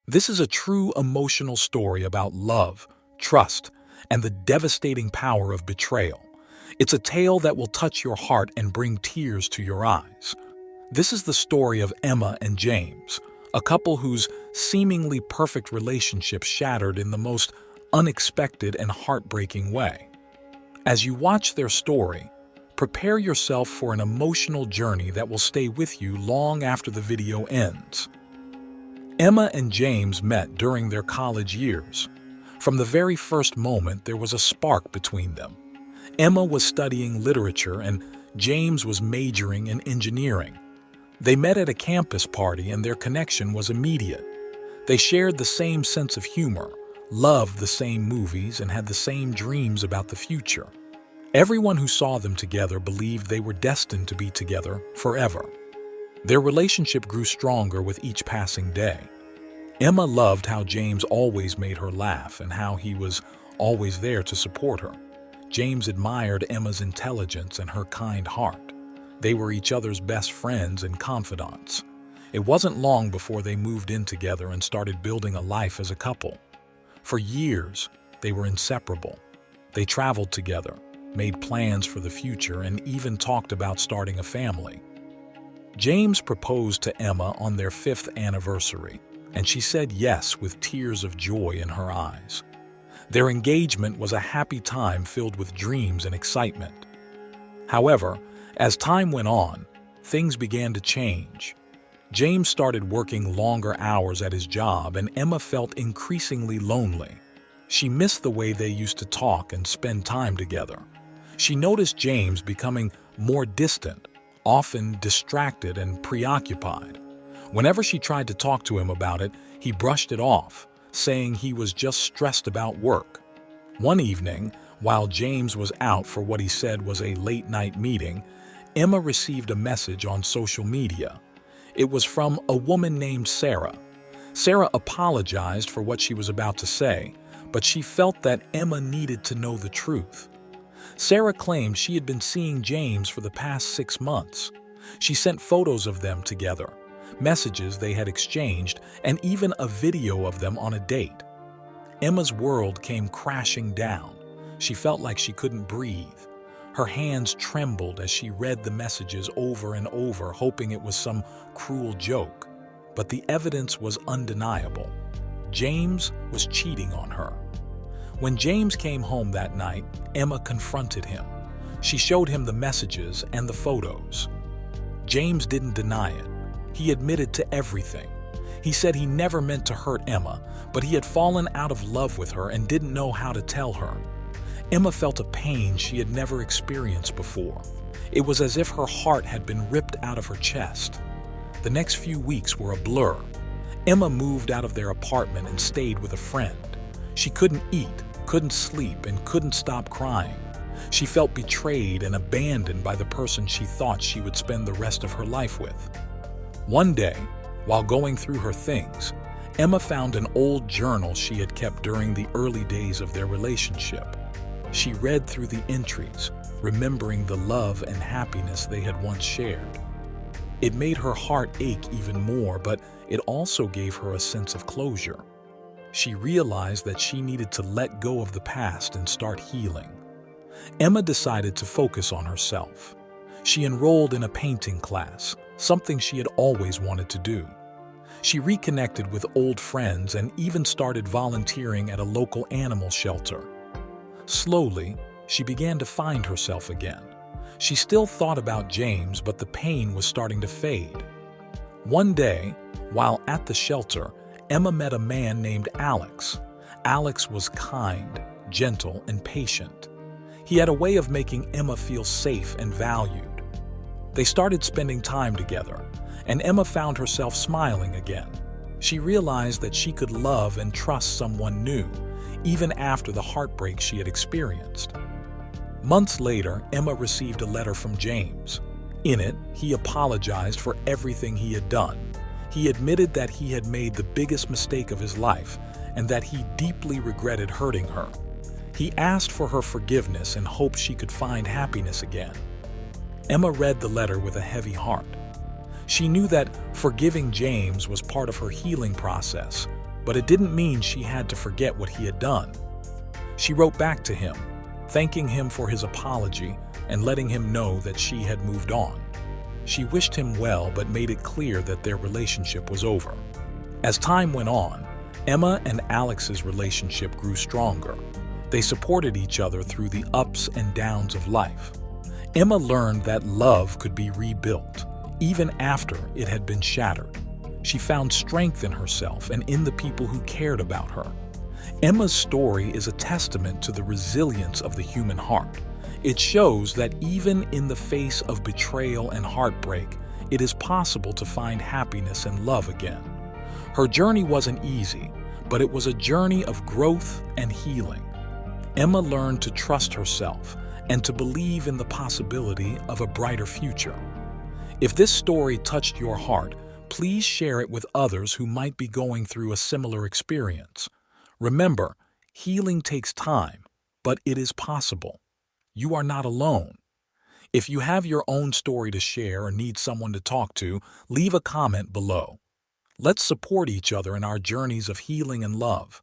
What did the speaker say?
This is a true emotional story about love, trust, and the devastating power of betrayal. It's a tale that will touch your heart and bring tears to your eyes. This is the story of Emma and James, a couple whose seemingly perfect relationship shattered in the most unexpected and heartbreaking way. As you watch their story, prepare yourself for an emotional journey that will stay with you long after the video ends. Emma and James met during their college years. From the very first moment, there was a spark between them. Emma was studying literature and James was majoring in engineering. They met at a campus party and their connection was immediate. They shared the same sense of humor, loved the same movies, and had the same dreams about the future. Everyone who saw them together believed they were destined to be together forever. Their relationship grew stronger with each passing day. Emma loved how James always made her laugh and how he was always there to support her. James admired Emma's intelligence and her kind heart. They were each other's best friends and confidants. It wasn't long before they moved in together and started building a life as a couple. For years, they were inseparable. They traveled together, made plans for the future, and even talked about starting a family. James proposed to Emma on their 5th anniversary, and she said yes with tears of joy in her eyes. Their engagement was a happy time filled with dreams and excitement. However, as time went on, things began to change. James started working longer hours at his job, and Emma felt increasingly lonely. She missed the way they used to talk and spend time together. She noticed James becoming more distant, often distracted and preoccupied. Whenever she tried to talk to him about it, he brushed it off, saying he was just stressed about work. One evening, while James was out for what he said was a late-night meeting, Emma received a message on social media. It was from a woman named Sarah. Sarah apologized for what she was about to say, but she felt that Emma needed to know the truth. Sarah claimed she had been seeing James for the past 6 months. She sent photos of them together, messages they had exchanged, and even a video of them on a date. Emma's world came crashing down. She felt like she couldn't breathe. Her hands trembled as she read the messages over and over, hoping it was some cruel joke. But the evidence was undeniable. James was cheating on her. When James came home that night, Emma confronted him. She showed him the messages and the photos. James didn't deny it. He admitted to everything. He said he never meant to hurt Emma, but he had fallen out of love with her and didn't know how to tell her. Emma felt a pain she had never experienced before. It was as if her heart had been ripped out of her chest. The next few weeks were a blur. Emma moved out of their apartment and stayed with a friend. She couldn't eat, couldn't sleep, and couldn't stop crying. She felt betrayed and abandoned by the person she thought she would spend the rest of her life with. One day, while going through her things, Emma found an old journal she had kept during the early days of their relationship. She read through the entries, remembering the love and happiness they had once shared. It made her heart ache even more, but it also gave her a sense of closure. She realized that she needed to let go of the past and start healing. Emma decided to focus on herself. She enrolled in a painting class, something she had always wanted to do. She reconnected with old friends and even started volunteering at a local animal shelter. Slowly, she began to find herself again. She still thought about James, but the pain was starting to fade. One day, while at the shelter, Emma met a man named Alex. Alex was kind, gentle, and patient. He had a way of making Emma feel safe and valued. They started spending time together, and Emma found herself smiling again. She realized that she could love and trust someone new, even after the heartbreak she had experienced. Months later, Emma received a letter from James. In it, he apologized for everything he had done. He admitted that he had made the biggest mistake of his life and that he deeply regretted hurting her. He asked for her forgiveness and hoped she could find happiness again. Emma read the letter with a heavy heart. She knew that forgiving James was part of her healing process, but it didn't mean she had to forget what he had done. She wrote back to him, thanking him for his apology and letting him know that she had moved on. She wished him well but made it clear that their relationship was over. As time went on, Emma and Alex's relationship grew stronger. They supported each other through the ups and downs of life. Emma learned that love could be rebuilt, even after it had been shattered. She found strength in herself and in the people who cared about her. Emma's story is a testament to the resilience of the human heart. It shows that even in the face of betrayal and heartbreak, it is possible to find happiness and love again. Her journey wasn't easy, but it was a journey of growth and healing. Emma learned to trust herself and to believe in the possibility of a brighter future. If this story touched your heart, please share it with others who might be going through a similar experience. Remember, healing takes time, but it is possible. You are not alone. If you have your own story to share or need someone to talk to, leave a comment below. Let's support each other in our journeys of healing and love.